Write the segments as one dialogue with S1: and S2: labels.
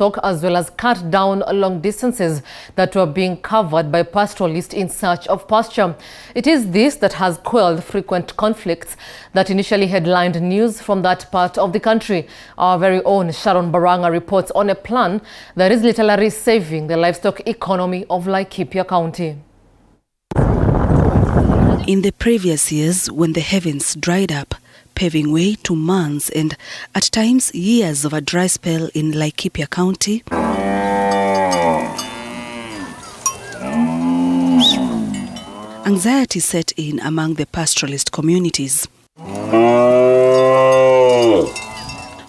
S1: as well as cut down long distances that were being covered by pastoralists in search of pasture. It is this that has quelled frequent conflicts that initially headlined news from that part of the country. Our very own Sharon Baranga reports on a plan that is literally saving the livestock economy of Laikipia County.
S2: In the previous years, when the heavens dried up, paving way to months and at times years of a dry spell in Laikipia County, anxiety set in among the pastoralist communities.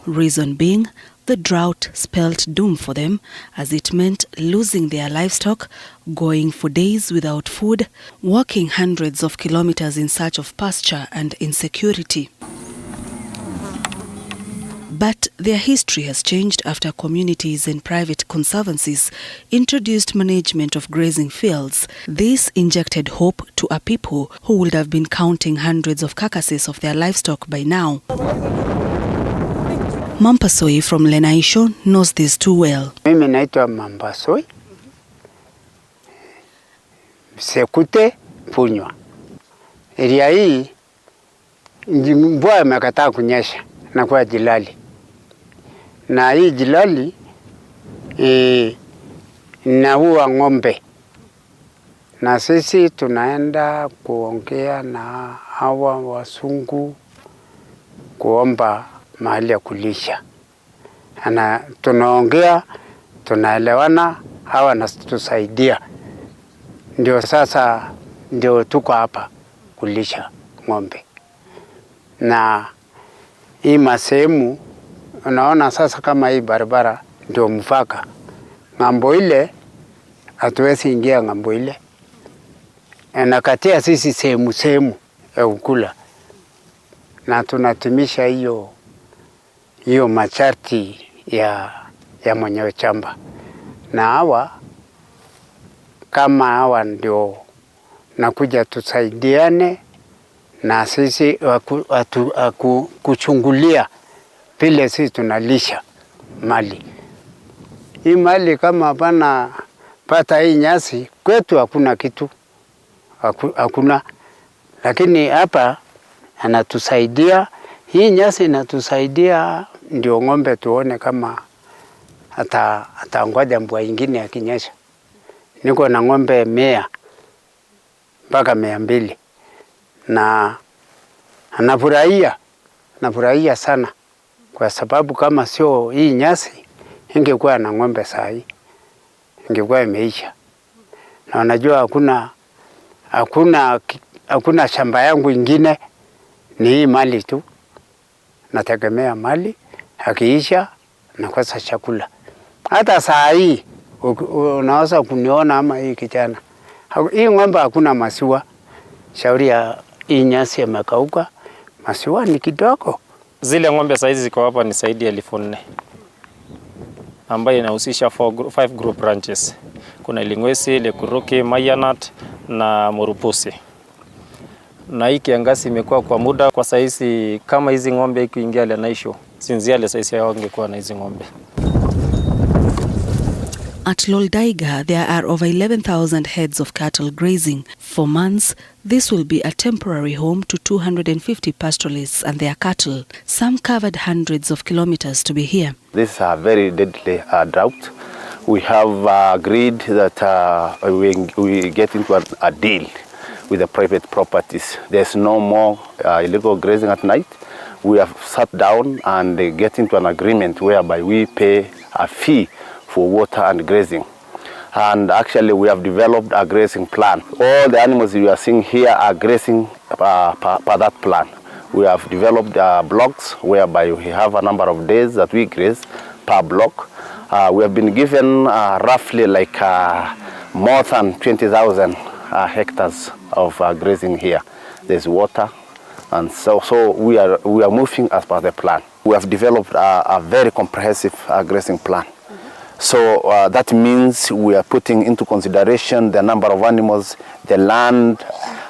S2: Reason being, the drought spelled doom for them, as it meant losing their livestock, going for days without food, walking hundreds of kilometers in search of pasture and insecurity. But their history has changed after communities and private conservancies introduced management of grazing fields. This injected hope to a people who would have been counting hundreds of carcasses of their livestock by now. Mampasoi from Lenaisho knows this too well.
S3: Mimi naitwa Mampasoi. Sekute Punywa. Area hii mvua imekataa kunyesha na kwa jilali. Na hii jilali inaua ng'ombe. Na sisi tunaenda kuongea na hawa wasungu kuomba mahali ya kulisha. Na tunaongea, tunaelewana, hawa natusaidia. Ndio sasa ndio tuko hapa kulisha ng'ombe. Na hii masehemu unaona sasa kama hii barabara ndio mpaka. Ng'ambo ile hatuwezi ingia ng'ambo ile. Na katia sisi sehemu ya ukula. Na tunatumisha hiyo masharti ya mwenye shamba. Na hawa kama hawa ndio nakuja tusaidiane na sisi kuchungulia vile sisi tunalisha mali. Hii mali kama hapana pata hii nyasi kwetu hakuna kitu. Hakuna. Lakini hapa anatusaidia. Hii nyasi inatusaidia ndio ng'ombe tuone kama atangoja mvua nyingine akinyesha. Niko na ng'ombe 100 mpaka 200 na anafurahia sana kwa sababu kama sio hii nyasi ingekuwa na ng'ombe saa hii ingekuwa imeisha. Na unajua hakuna shamba yangu ingine, ni hii mali tu. Nategemea mali, akiisha nakosa chakula. Hata saa hii unaweza kuniona ama hii kijana. Hii ng'ombe hakuna maziwa. Shauri ya hii nyasi imekauka, maziwa ni kidogo.
S4: Zile ng'ombe saizi ziko hapa ni zaidi ya 4,000 ambayo inahusisha 5 group ranches. Kuna Lingwesi, Lekuruki, Mayanat na Murupusi. Na hii kiangazi imekuwa kwa muda, kwa saizi kama hizi ng'ombe kuingia Lenaisho, sinziale saizi hawangekuwa na hizi ng'ombe.
S2: At Loldaiga, there are over 11,000 heads of cattle grazing. For months, this will be a temporary home to 250 pastoralists and their cattle. Some covered hundreds of kilometers to be here.
S5: This is a very deadly drought. We have agreed that we get into a deal with the private properties. There's no more illegal grazing at night. We have sat down and get into an agreement whereby we pay a fee for water and grazing. And actually we have developed a grazing plan. All the animals you are seeing here are grazing per that plan. We have developed blocks whereby we have a number of days that we graze per block. We have been given roughly like more than 20,000 hectares of grazing here. There's water, and so we are moving as per the plan. We have developed a very comprehensive grazing plan. So that means we are putting into consideration the number of animals, the land,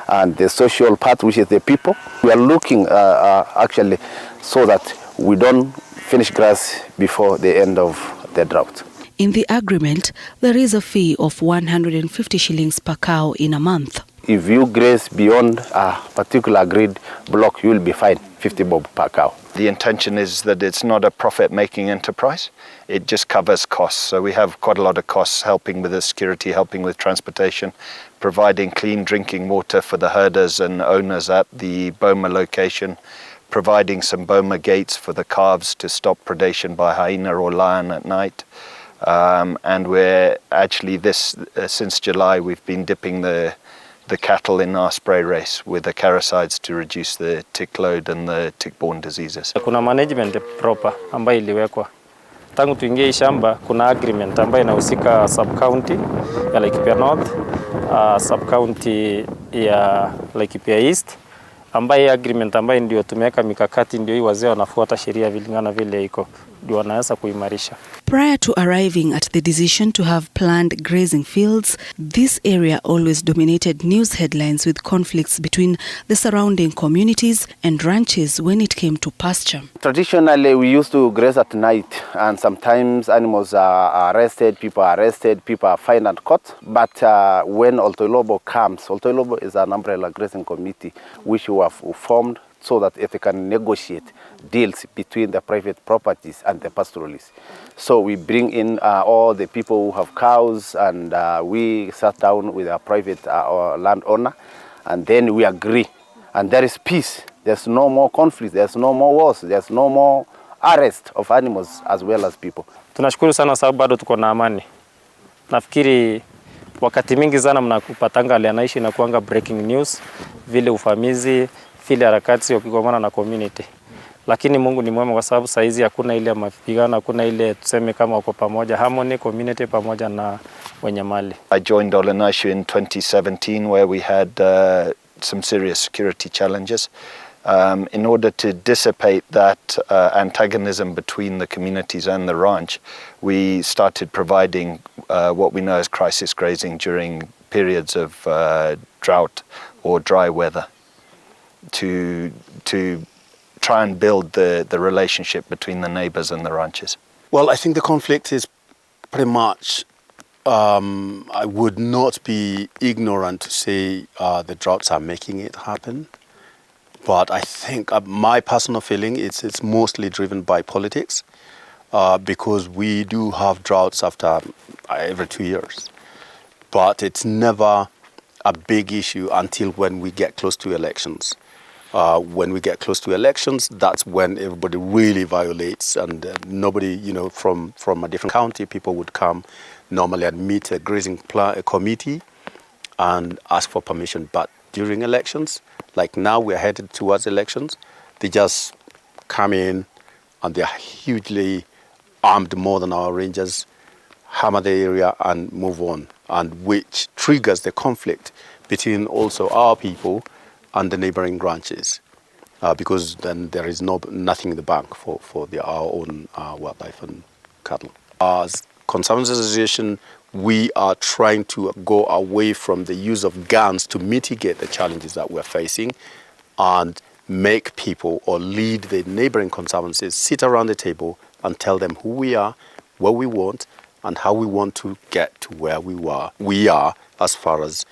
S5: and the social part, which is the people. We are looking actually so that we don't finish grass before the end of the drought.
S2: In the agreement, there is a fee of 150 shillings per cow in a month.
S5: If you graze beyond a particular agreed block, you will be fined 50 bob per cow.
S6: The intention is that it's not a profit-making enterprise. It just covers costs. So we have quite a lot of costs helping with the security, helping with transportation, providing clean drinking water for the herders and owners at the BAMBA location, providing some BAMBA gates for the calves to stop predation by hyena or lion at night. And we're actually since July, we've been dipping the cattle in our spray race with the caricides to reduce the tick load and the tick-borne diseases.
S4: Kuna management proper ambayo iliwekwa. Tangu tuingie hii shamba kuna agreement ambayo inahusika sub-county ya Laikipia North, sub-county ya Laikipia East, ambayo agreement ambayo ndio tumeweka mikakati ndio hii wazee wanafuata sheria vilingana vile iko. Ndio wanaweza kuimarisha.
S2: Prior to arriving at the decision to have planned grazing fields, this area always dominated news headlines with conflicts between the surrounding communities and ranches when it came to pasture.
S5: Traditionally, we used to graze at night, and sometimes animals are arrested, people are fined and caught. But when Oltoilobo comes, Oltoilobo is an umbrella grazing committee which we have formed so that if they can negotiate deals between the private properties and the pastoralists. So we bring in all the people who have cows, and we sat down with a private landowner, and then we agree. And there is peace. There's no more conflict, there's no more wars, there's no more arrest of animals as well as people.
S4: Tunashukuru sana sababu bado tuko na amani. Nafikiri wakati mingi sana mnakupatanga alianaishi na kuanga breaking news, vile ufamizi, vile harakati wakigomana na community. Lakini Mungu ni mwema kwa sababu saizi hakuna ile mapigano, hakuna ile tuseme kama wako pamoja, harmony community pamoja na wenye mali.
S6: I joined Olanaishu in 2017 where we had some serious security challenges. In order to dissipate that antagonism between the communities and the ranch, we started providing what we know as crisis grazing during periods of drought or dry weather to try and build the relationship between the neighbors and the ranches.
S7: Well, I think the conflict is pretty much, I would not be ignorant to say the droughts are making it happen. But I think my personal feeling is it's mostly driven by politics because we do have droughts after every 2 years. But it's never a big issue until when we get close to elections. When we get close to elections, that's when everybody really violates, and nobody, from a different county, people would come normally and meet a grazing committee and ask for permission. But during elections, like now we're headed towards elections, they just come in and they're hugely armed, more than our rangers, hammer the area and move on, and which triggers the conflict between also our people and the neighboring ranches, because then there is nothing in the bank for our own wildlife and cattle. As Conservancy Association, we are trying to go away from the use of guns to mitigate the challenges that we're facing and make people or lead the neighboring conservancies sit around the table and tell them who we are, what we want, and how we want to get to where we are as far as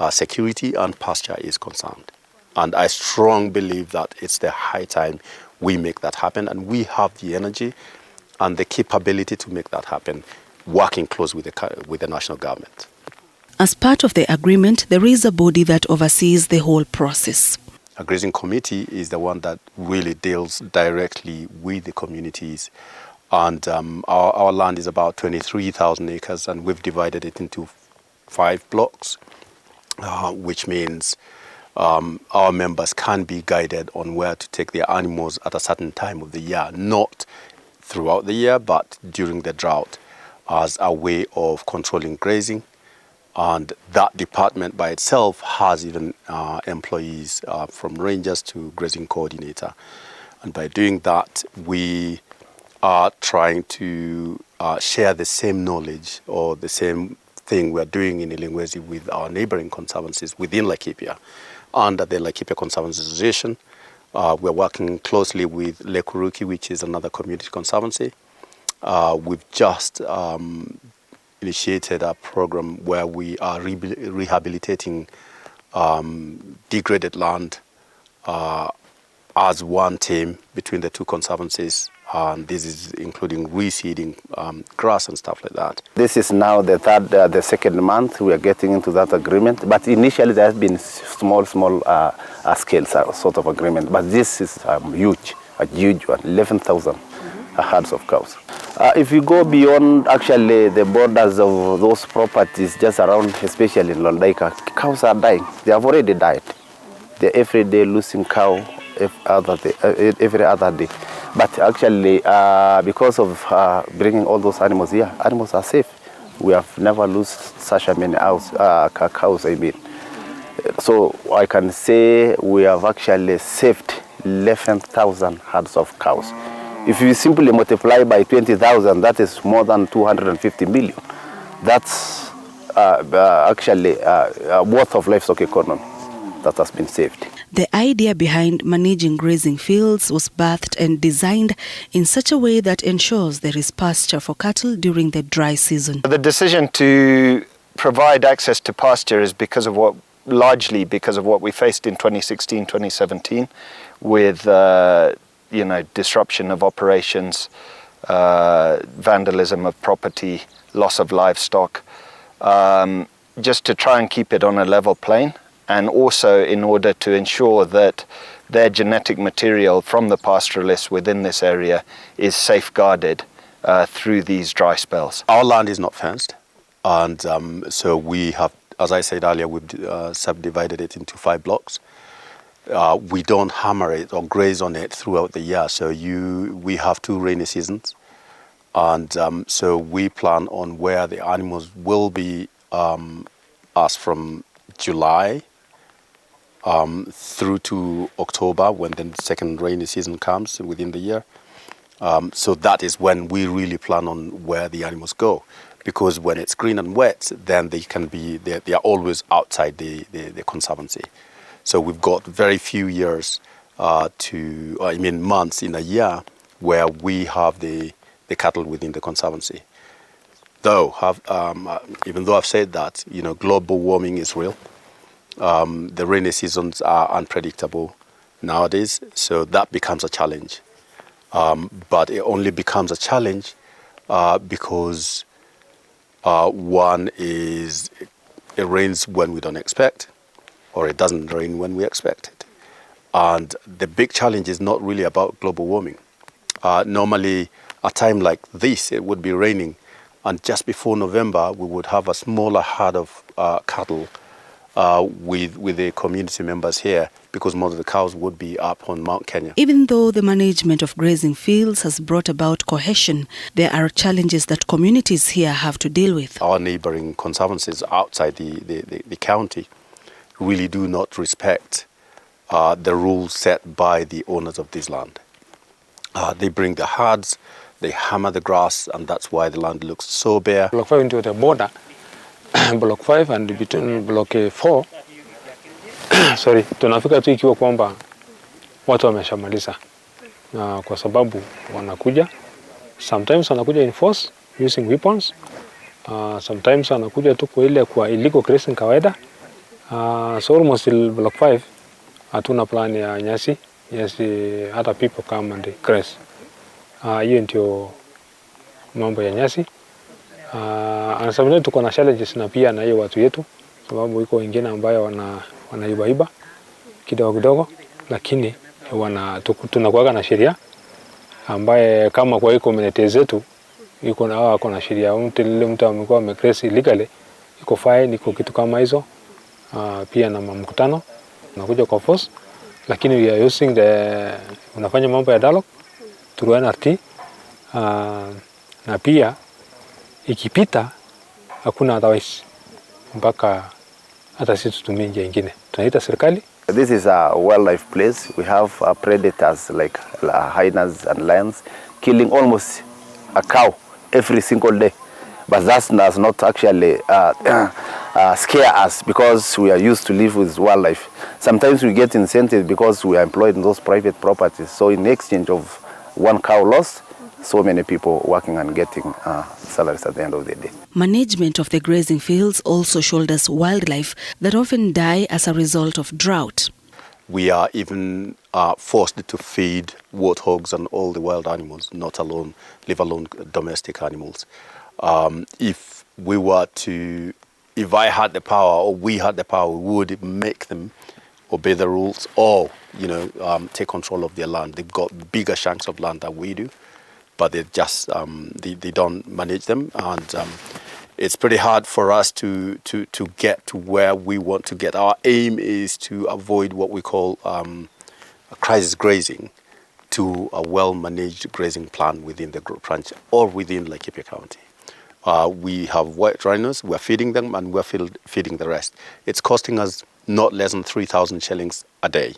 S7: security and pasture is concerned. And I strongly believe that it's the high time we make that happen, and we have the energy and the capability to make that happen, working close with the national government.
S2: As part of the agreement, there is a body that oversees the whole process.
S7: A grazing committee is the one that really deals directly with the communities. And our land is about 23,000 acres, and we've divided it into 5 blocks, which means our members can be guided on where to take their animals at a certain time of the year, not throughout the year, but during the drought, as a way of controlling grazing. And that department by itself has even employees from rangers to grazing coordinator. And by doing that, we are trying to share the same knowledge or the same thing we're doing in Ilingwezi with our neighboring conservancies within Laikipia. Under the Laikipia Conservancy Association, we're working closely with Lekuruki, which is another community conservancy, we've just initiated a program where we are rehabilitating degraded land as one team between the two conservancies, and this is including reseeding grass and stuff like that.
S5: This is now the second month we are getting into that agreement, but initially there has been small scale sort of agreement, but this is huge, a huge one, 11,000 herds of cows. If you go beyond actually the borders of those properties just around, especially in Londaika, cows are dying. They have already died. They're every day losing cow every other day. But actually, because of bringing all those animals here, animals are safe. We have never lost such a many cows, I mean. So I can say we have actually saved 11,000 herds of cows. If you simply multiply by 20,000, that is more than 250 million. That's actually worth of livestock economy that has been saved.
S2: The idea behind managing grazing fields was birthed and designed in such a way that ensures there is pasture for cattle during the dry season.
S6: The decision to provide access to pasture is largely because of what we faced in 2016, 2017 with disruption of operations, vandalism of property, loss of livestock, just to try and keep it on a level plane, and also in order to ensure that their genetic material from the pastoralists within this area is safeguarded through these dry spells.
S7: Our land is not fenced, and so we have, as I said earlier, we've subdivided it into 5 blocks. We don't hammer it or graze on it throughout the year, so we have 2 rainy seasons, and so we plan on where the animals will be as from July through to October, when the second rainy season comes within the year. So that is when we really plan on where the animals go, because when it's green and wet, then they are always outside the conservancy. So we've got very few years months in a year where we have the cattle within the conservancy. Though even though I've said that, global warming is real. The rainy seasons are unpredictable nowadays, so that becomes a challenge. But it only becomes a challenge because one is it rains when we don't expect, or it doesn't rain when we expect it. And the big challenge is not really about global warming. Normally, a time like this, it would be raining, and just before November, we would have a smaller herd of cattle with the community members here, because most of the cows would be up on Mount Kenya.
S2: Even though the management of grazing fields has brought about cohesion, there are challenges that communities here have to deal with.
S7: Our neighboring conservancies outside the county really do not respect the rules set by the owners of this land. They bring the herds, they hammer the grass, and that's why the land looks so bare.
S8: Block 5 into the border, Block 5 and between Block 4, tunafika tu ikiwa kwamba watu wameshamaliza, kwa sababu wanakuja, sometimes wanakuja in force using weapons, sometimes wanakuja tu kwa illegal grazing kawaida. So almost in Block 5 hatuna plan ya nyasi other people come and graze. Hiyo ndio mambo ya nyasi. And sometimes tuko na challenges na pia na hiyo watu yetu, sababu iko wengine ambayo wanaiba kidogo, lakini tunakuwa na sheria ambaye kama kwa hiyo community zetu iko na sheria. Mtu amekuwa amegraze illegally iko fine, iko kitu kama hizo. Pia na mkutano unakuja kwa force, lakini we are using unafanya mambo ya dialogue through NRT, na pia ikipita hakuna otherwise mpaka hata sisi tutumie njia nyingine. Tunaita serikali.
S5: This is a wildlife place. We have predators like hyenas and lions killing almost a cow every single day. But that does not actually scare us, because we are used to live with wildlife. Sometimes we get incentive because we are employed in those private properties. So in exchange of one cow lost, so many people working and getting salaries at the end of the day.
S2: Management of the grazing fields also shoulders wildlife that often die as a result of drought.
S7: We are even forced to feed warthogs and all the wild animals, not alone, leave alone domestic animals. If I had the power, or we had the power, we would make them obey the rules, or take control of their land. They've got bigger chunks of land than we do, but they just they don't manage them, and it's pretty hard for us to get to where we want to get. Our aim is to avoid what we call crisis grazing to a well-managed grazing plan within the group ranch or within Laikipia County. We have white rhinos, we're feeding them, and we're feeding the rest. It's costing us not less than 3,000 shillings a day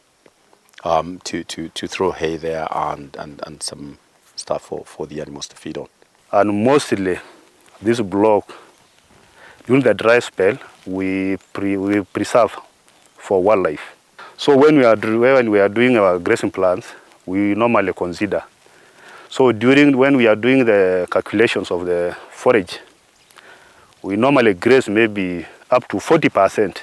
S7: to throw hay there and some stuff for the animals to feed on.
S9: And mostly this block, during the dry spell, we preserve for wildlife. So when we are doing our grazing plans, we normally consider. So when we are doing the calculations of the forage, we normally graze maybe up to 40%.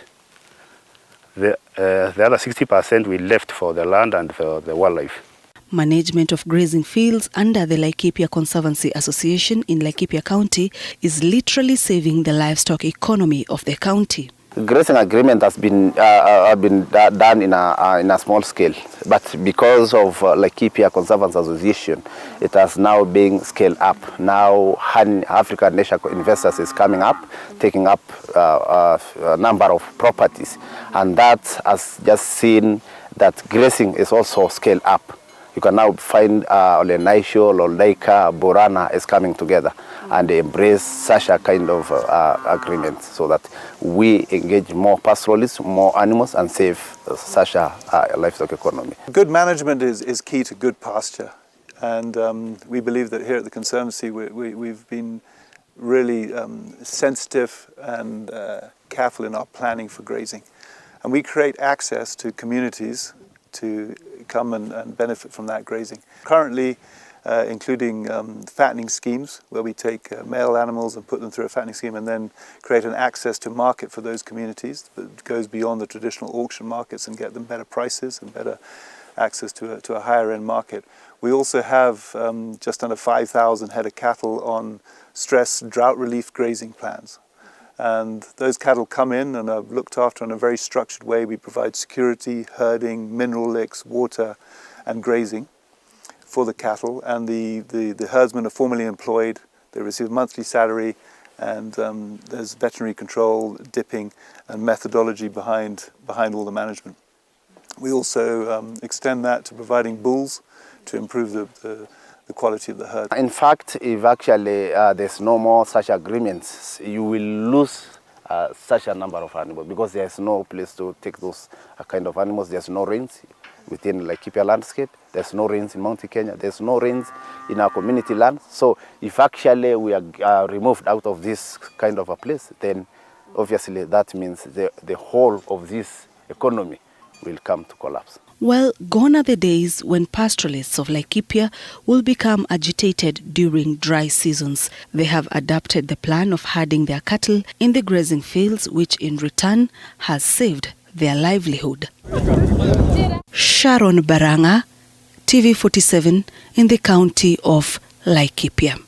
S9: The other 60% we left for the land and for the wildlife.
S2: Management of grazing fields under the Laikipia Conservancy Association in Laikipia County is literally saving the livestock economy of the county.
S5: Grazing agreement has been done in a small scale, but because of Laikipia Conservancy Association, it has now been scaled up. Now African Nature Investors is coming up, taking up a number of properties, and that has just seen that grazing is also scaled up. You can now find Olenaisho, Lolaika, Borana is coming together and they embrace such a kind of agreement so that we engage more pastoralists, more animals, and save such a livestock economy.
S10: Good management is key to good pasture, and we believe that here at the Conservancy we've been really sensitive and careful in our planning for grazing. And we create access to communities to come and benefit from that grazing. Currently, including fattening schemes, where we take male animals and put them through a fattening scheme and then create an access to market for those communities that goes beyond the traditional auction markets and get them better prices and better access to a higher end market. We also have just under 5,000 head of cattle on stress drought relief grazing plans. And those cattle come in and are looked after in a very structured way. We provide security, herding, mineral licks, water and grazing for the cattle. And the herdsmen are formally employed. They receive a monthly salary, and there's veterinary control, dipping and methodology behind all the management. We also extend that to providing bulls to improve the quality of the herd.
S5: In fact, if actually there's no more such agreements, you will lose such a number of animals because there's no place to take those kind of animals. There's no rains within Laikipia landscape. There's no rains in Mount Kenya. There's no rains in our community land. So if actually we are removed out of this kind of a place, then obviously that means the whole of this economy will come to collapse.
S2: Well, gone are the days when pastoralists of Laikipia will become agitated during dry seasons. They have adopted the plan of herding their cattle in the grazing fields, which in return has saved their livelihood. Sharon Baranga, TV47 in the county of Laikipia.